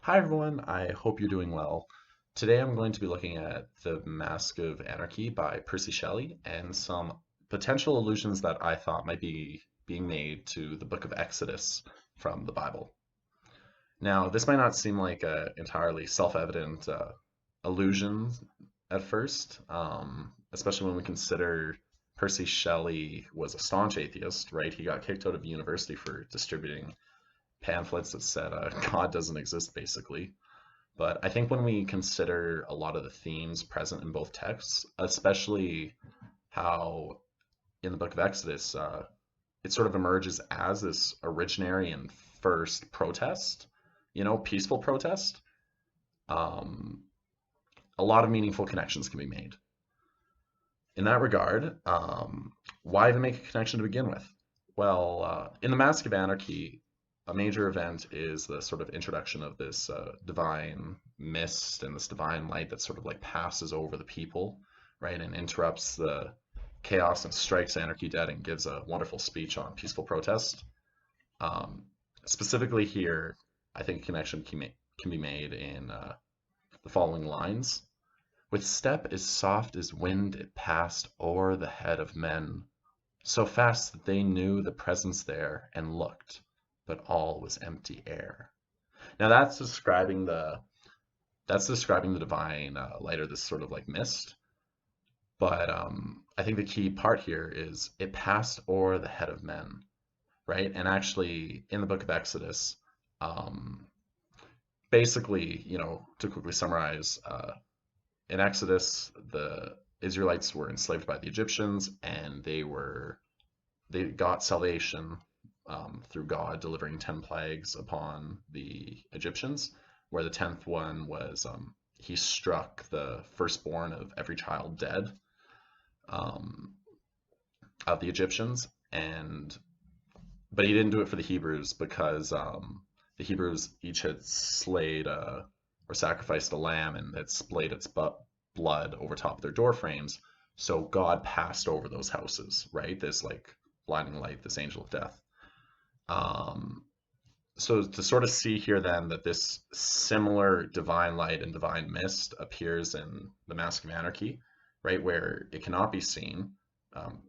Hi everyone, I hope you're doing well. Today I'm going to be looking at The Mask of Anarchy by Percy Shelley and some potential allusions that I thought might be being made to the book of Exodus from the Bible. Now, this might not seem like an entirely self-evident allusion at first, especially when we consider Percy Shelley was a staunch atheist, right? He got kicked out of university for distributing pamphlets that said God doesn't exist, basically. But I think when we consider a lot of the themes present in both texts, especially how in the book of Exodus, it sort of emerges as this originary and first protest, peaceful protest, um, a lot of meaningful connections can be made. In that regard, why even make a connection to begin with? Well, in the Mask of Anarchy, a major event is the sort of introduction of this divine mist and this divine light that sort of like passes over the people, right, and interrupts the chaos and strikes anarchy dead and gives a wonderful speech on peaceful protest. Um, Specifically here, I think a connection can be made in the following lines. With step as soft as wind it passed o'er the head of men, so fast that they knew the presence there and looked, but all was empty air. Now that's describing the divine light or this sort of like mist. But I think the key part here is it passed o'er the head of men, right? And actually, in the book of Exodus, um, basically, to quickly summarize, in Exodus, the Israelites were enslaved by the Egyptians, and they got salvation through God delivering 10 plagues upon the Egyptians, where the 10th one was he struck the firstborn of every child dead um, of the Egyptians, and but he didn't do it for the Hebrews because the Hebrews each had slayed or sacrificed a lamb and had splayed its blood over top of their door frames. So God passed over those houses, right? This like blinding light, this angel of death. Um, so to sort of see here then that this similar divine light and divine mist appears in the Mask of Anarchy, right, where it cannot be seen,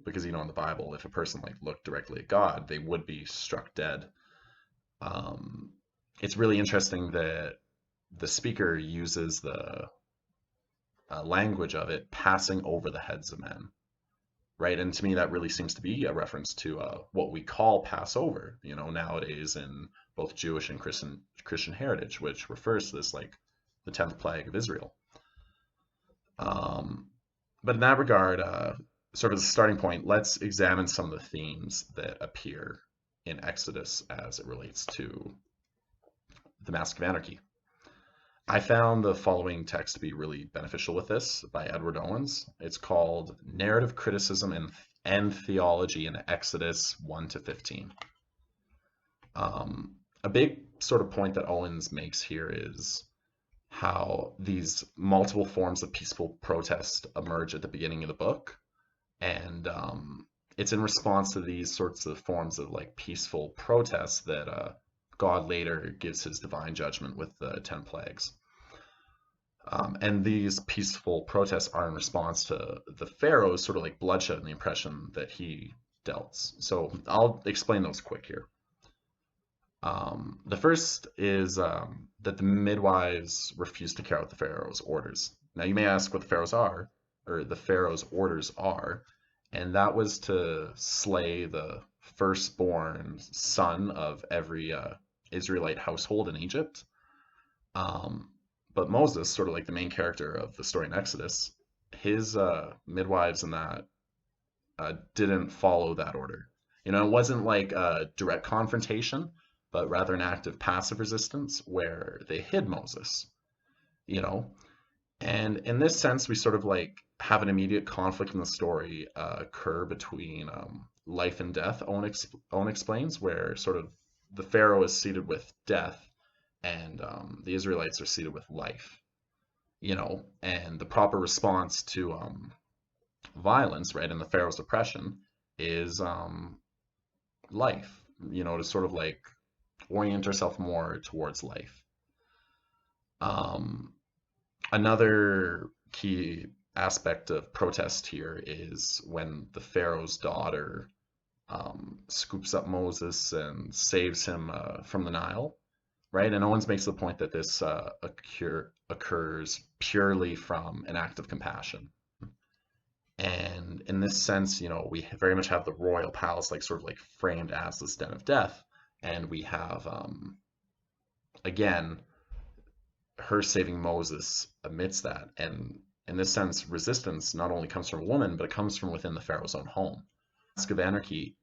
because in the Bible, if a person like looked directly at God, they would be struck dead. Um, it's really interesting that the speaker uses the language of it passing over the heads of men, right? And to me, that really seems to be a reference to what we call Passover, nowadays in both Jewish and Christian heritage, which refers to this like the 10th plague of Israel. Um, but in that regard, sort of as a starting point, let's examine some of the themes that appear in Exodus as it relates to the Mask of Anarchy. I found the following text to be really beneficial with this by Edward Owens. It's called Narrative Criticism and Theology in Exodus 1 to 15. A big sort of point that Owens makes here is how these multiple forms of peaceful protest emerge at the beginning of the book. And it's in response to these sorts of forms of like peaceful protest that God later gives his divine judgment with the 10 plagues. And these peaceful protests are in response to the Pharaoh's sort of like bloodshed and the impression that he dealt. So I'll explain those quick here. The first is that the midwives refuse to carry out the Pharaoh's orders. Now you may ask what the Pharaoh's are, or the Pharaoh's orders are, and that was to slay the firstborn son of every Israelite household in Egypt. But Moses, sort of like the main character of the story in Exodus, his midwives and that didn't follow that order. It wasn't like a direct confrontation, but rather an act of passive resistance where they hid Moses, you know? And in this sense, we sort of like have an immediate conflict in the story occur between life and death, Owen explains, where sort of the Pharaoh is seated with death and the Israelites are seated with life, and the proper response to violence, right, and the Pharaoh's oppression is life, to sort of like orient ourselves more towards life. Um, Another key aspect of protest here is when the Pharaoh's daughter scoops up Moses and saves him from the Nile, right? And Owens makes the point that this occurs purely from an act of compassion. And in this sense, we very much have the royal palace like sort of like framed as this den of death, and we have again her saving Moses amidst that. And in this sense, resistance not only comes from a woman, but it comes from within the Pharaoh's own home. Mask of Anarchy,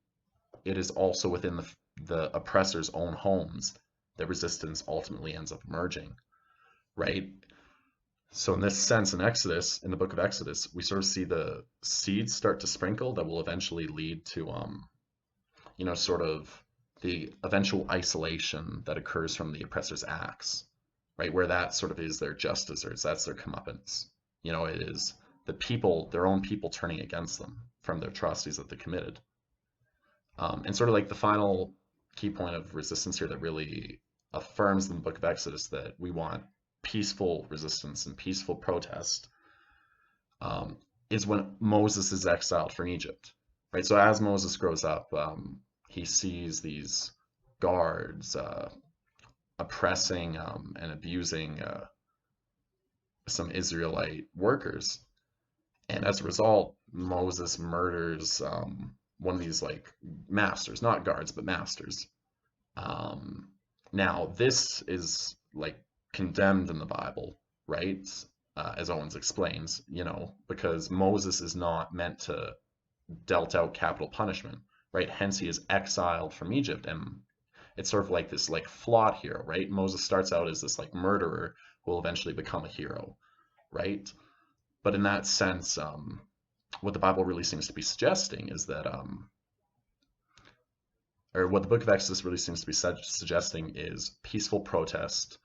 it is also within the oppressor's own homes that resistance ultimately ends up emerging, right? So in this sense, in the book of Exodus, we sort of see the seeds start to sprinkle that will eventually lead to, sort of the eventual isolation that occurs from the oppressor's acts, right? Where that sort of is their justice, or that's their comeuppance. It is the people, their own people turning against them from the atrocities that they committed. And sort of like the final key point of resistance here that really affirms in the book of Exodus that we want peaceful resistance and peaceful protest um, is when Moses is exiled from Egypt, right? So as Moses grows up, he sees these guards oppressing and abusing some Israelite workers, and as a result, Moses murders one of these like masters, not guards, but masters. Um, Now, this is like condemned in the Bible, right? As Owens explains, because Moses is not meant to dealt out capital punishment, right? Hence, he is exiled from Egypt, and it's sort of like this like flawed hero, right? Moses starts out as this like murderer who will eventually become a hero, right? But in that sense, what the Bible really seems to be suggesting is that or what the book of Exodus really seems to be suggesting is peaceful protest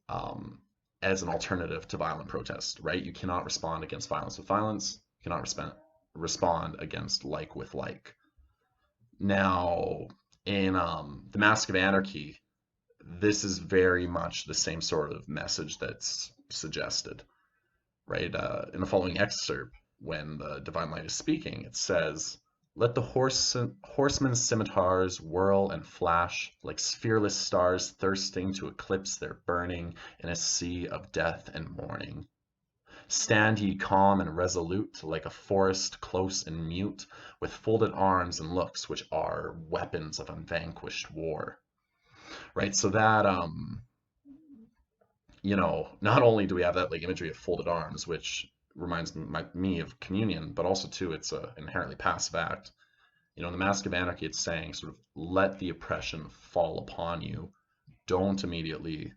um, as an alternative to violent protest, right? You cannot respond against violence with violence. You cannot respond against like with like. Now, in the Mask of Anarchy, this is very much the same sort of message that's suggested, right? In the following excerpt, when the Divine Light is speaking, it says, "Let the horsemen's scimitars whirl and flash like sphereless stars thirsting to eclipse their burning in a sea of death and mourning. Stand ye calm and resolute, like a forest close and mute, with folded arms and looks which are weapons of unvanquished war." Right? So that not only do we have that like imagery of folded arms, which reminds me of communion, but also too it's a inherently passive act. In the Mask of Anarchy, it's saying sort of let the oppression fall upon you. Don't immediately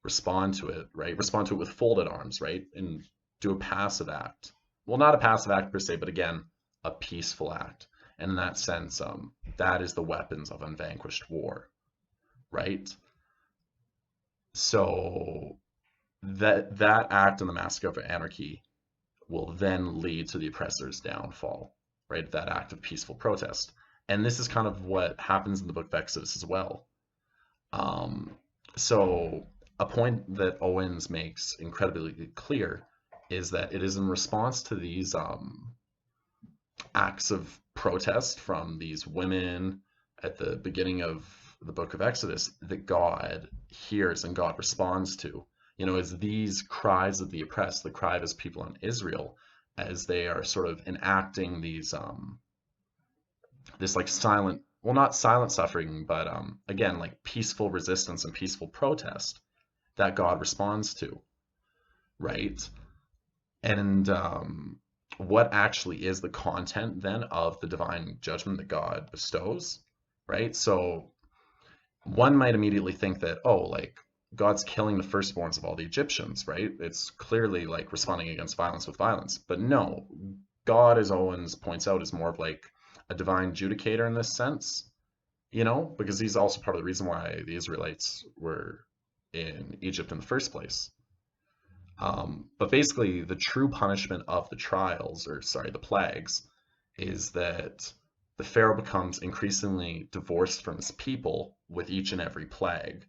respond to it, right? Respond to it with folded arms, right? And do a passive act. Well, not a passive act per se, but again, a peaceful act. And in that sense, that is the weapons of unvanquished war, right? So that act in the Mask of Anarchy will then lead to the oppressor's downfall, right? That act of peaceful protest. And this is kind of what happens in the book of Exodus as well. Um, so a point that Owens makes incredibly clear is that it is in response to these acts of protest from these women at the beginning of the book of Exodus that God hears and God responds to. As these cries of the oppressed, the cry of his people in Israel, as they are sort of enacting these this like silent, well, not silent suffering, but again, like peaceful resistance and peaceful protest that God responds to, right? And what actually is the content then of the divine judgment that God bestows, right? So one might immediately think that, oh, like God's killing the firstborns of all the Egyptians, right? It's clearly like responding against violence with violence. But no, God, as Owens points out, is more of like a divine judicator in this sense, because he's also part of the reason why the Israelites were in Egypt in the first place. But basically, the true punishment of the trials, or sorry, the plagues, is that the Pharaoh becomes increasingly divorced from his people with each and every plague,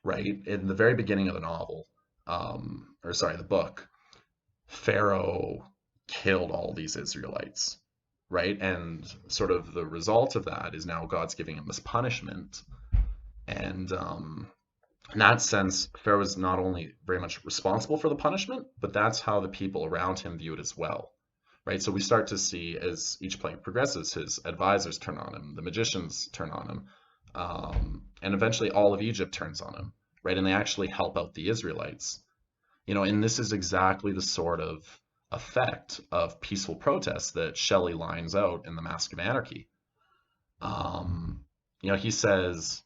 right? In the very beginning of the novel, or sorry, the book, Pharaoh killed all these Israelites, right? And sort of the result of that is now God's giving him this punishment. And in that sense, Pharaoh is not only very much responsible for the punishment, but that's how the people around him view it as well, right? So we start to see as each plague progresses, his advisors turn on him, the magicians turn on him, and eventually all of Egypt turns on him, right? And they actually help out the Israelites. And this is exactly the sort of effect of peaceful protest that Shelley lines out in The Mask of Anarchy. He says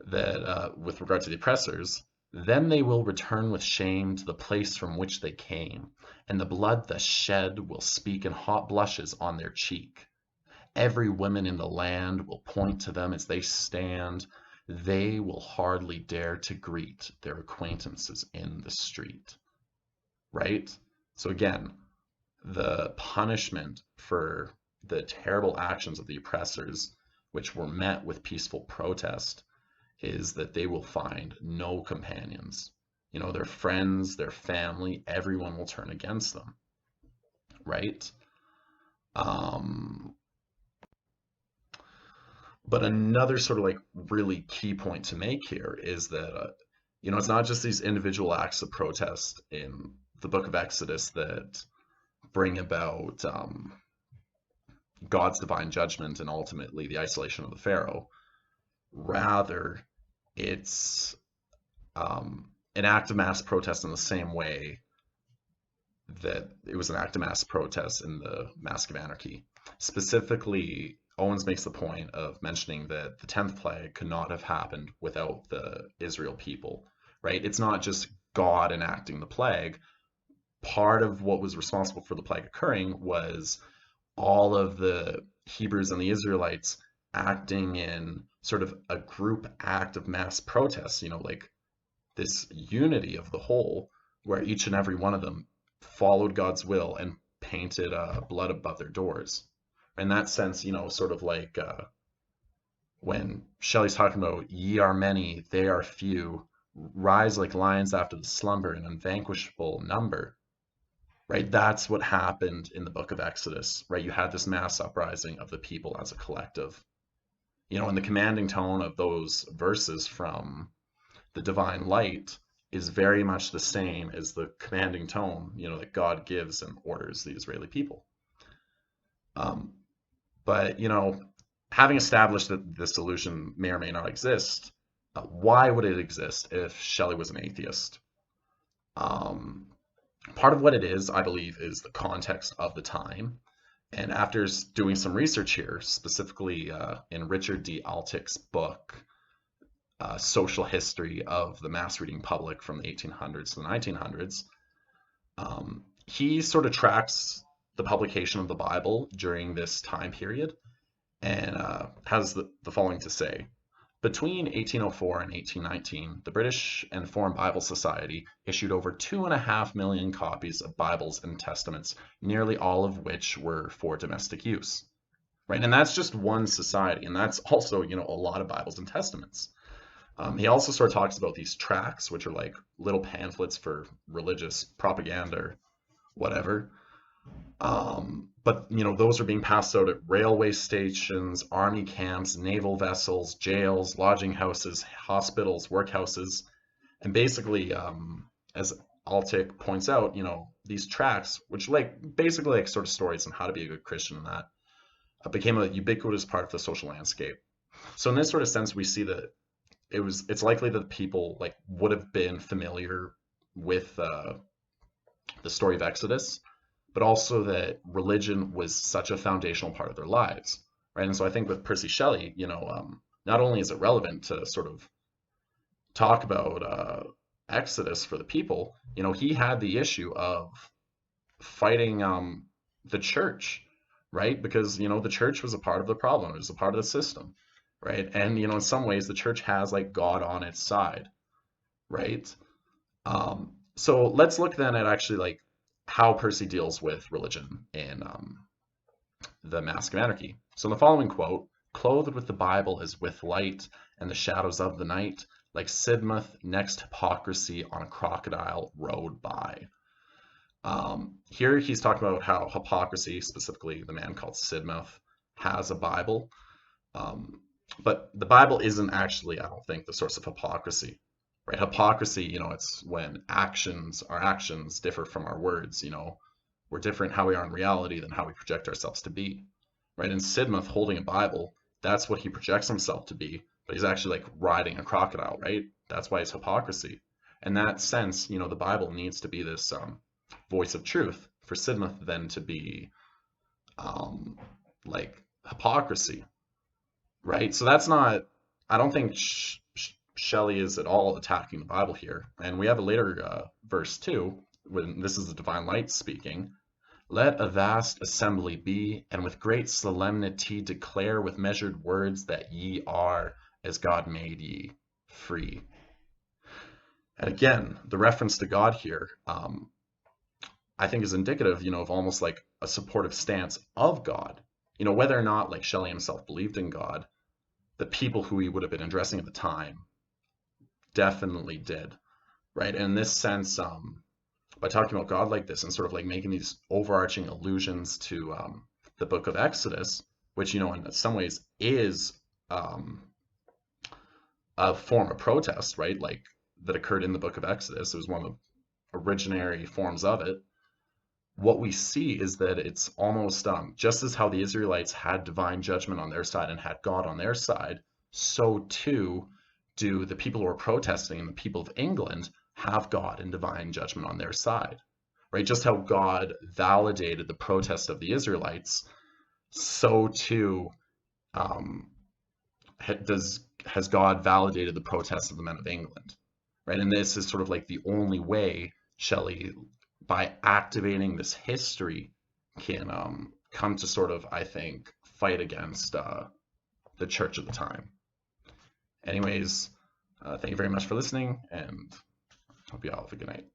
that with regard to the oppressors, then they will return with shame to the place from which they came, and the blood thus shed will speak in hot blushes on their cheek. Every woman in the land will point to them as they stand. They will hardly dare to greet their acquaintances in the street. Right? So again, the punishment for the terrible actions of the oppressors, which were met with peaceful protest, is that they will find no companions. Their friends, their family, everyone will turn against them. Right? But another sort of like really key point to make here is that, it's not just these individual acts of protest in the book of Exodus that bring about God's divine judgment and ultimately the isolation of the Pharaoh. Rather, it's an act of mass protest in the same way that it was an act of mass protest in the Mask of Anarchy. Specifically, Owens makes the point of mentioning that the 10th plague could not have happened without the Israel people, right? It's not just God enacting the plague. Part of what was responsible for the plague occurring was all of the Hebrews and the Israelites acting in sort of a group act of mass protest, like this unity of the whole, where each and every one of them followed God's will and painted blood above their doors. In that sense, sort of like when Shelley's talking about, ye are many, they are few, rise like lions after the slumber in unvanquishable number, right? That's what happened in the book of Exodus, right? You had this mass uprising of the people as a collective. And the commanding tone of those verses from the divine light is very much the same as the commanding tone, that God gives and orders the Israeli people. But, having established that this illusion may or may not exist, why would it exist if Shelley was an atheist? Part of what it is, I believe, is the context of the time. And after doing some research here, specifically in Richard D. Altick's book, Social History of the Mass Reading Public from the 1800s to the 1900s, he sort of tracks the publication of the Bible during this time period and has the following to say. Between 1804 and 1819, the British and Foreign Bible Society issued over 2.5 million copies of Bibles and Testaments, nearly all of which were for domestic use. Right? And that's just one society, and that's also, a lot of Bibles and Testaments. He also sort of talks about these tracts, which are like little pamphlets for religious propaganda or whatever. But those are being passed out at railway stations, army camps, naval vessels, jails, lodging houses, hospitals, workhouses, and basically, as Altick points out, these tracts, which basically like sort of stories on how to be a good Christian and that, became a ubiquitous part of the social landscape. So in this sort of sense, we see that it's likely that people would have been familiar with the story of Exodus, but also that religion was such a foundational part of their lives, right? And so I think with Percy Shelley, not only is it relevant to sort of talk about Exodus for the people, he had the issue of fighting the church, right? Because, the church was a part of the problem. It was a part of the system, right? And, in some ways the church has God on its side, right? So let's look then at actually how Percy deals with religion in the Mask of Anarchy. So in the following quote, clothed with the Bible as with light and the shadows of the night, like Sidmouth next hypocrisy on a crocodile rode by. Here he's talking about how hypocrisy, specifically the man called Sidmouth, has a Bible. Um, but the Bible isn't actually, I don't think, the source of hypocrisy, right? Hypocrisy, it's when our actions differ from our words, we're different how we are in reality than how we project ourselves to be, right? And Sidmouth holding a Bible, that's what he projects himself to be, but he's actually like riding a crocodile, right? That's why it's hypocrisy. In that sense, the Bible needs to be this voice of truth for Sidmouth then to be like hypocrisy, right? So that's not, I don't think Shelley is at all attacking the Bible here. And we have a later verse too, when this is the divine light speaking. Let a vast assembly be, and with great solemnity declare with measured words that ye are, as God made ye, free. And again, the reference to God here, I think is indicative, of almost like a supportive stance of God. Whether or not like Shelley himself believed in God, the people who he would have been addressing at the time definitely did, right? And in this sense, by talking about God like this and sort of like making these overarching allusions to the book of Exodus, which, in some ways is a form of protest, right? Like that occurred in the book of Exodus. It was one of the originary forms of it. What we see is that it's almost just as how the Israelites had divine judgment on their side and had God on their side, so too do the people who are protesting and the people of England have God and divine judgment on their side, right? Just how God validated the protest of the Israelites, so too has God validated the protest of the men of England, right? And this is sort of like the only way Shelley, by activating this history, can come to sort of, I think, fight against the church of the time. Anyways, thank you very much for listening, and hope you all have a good night.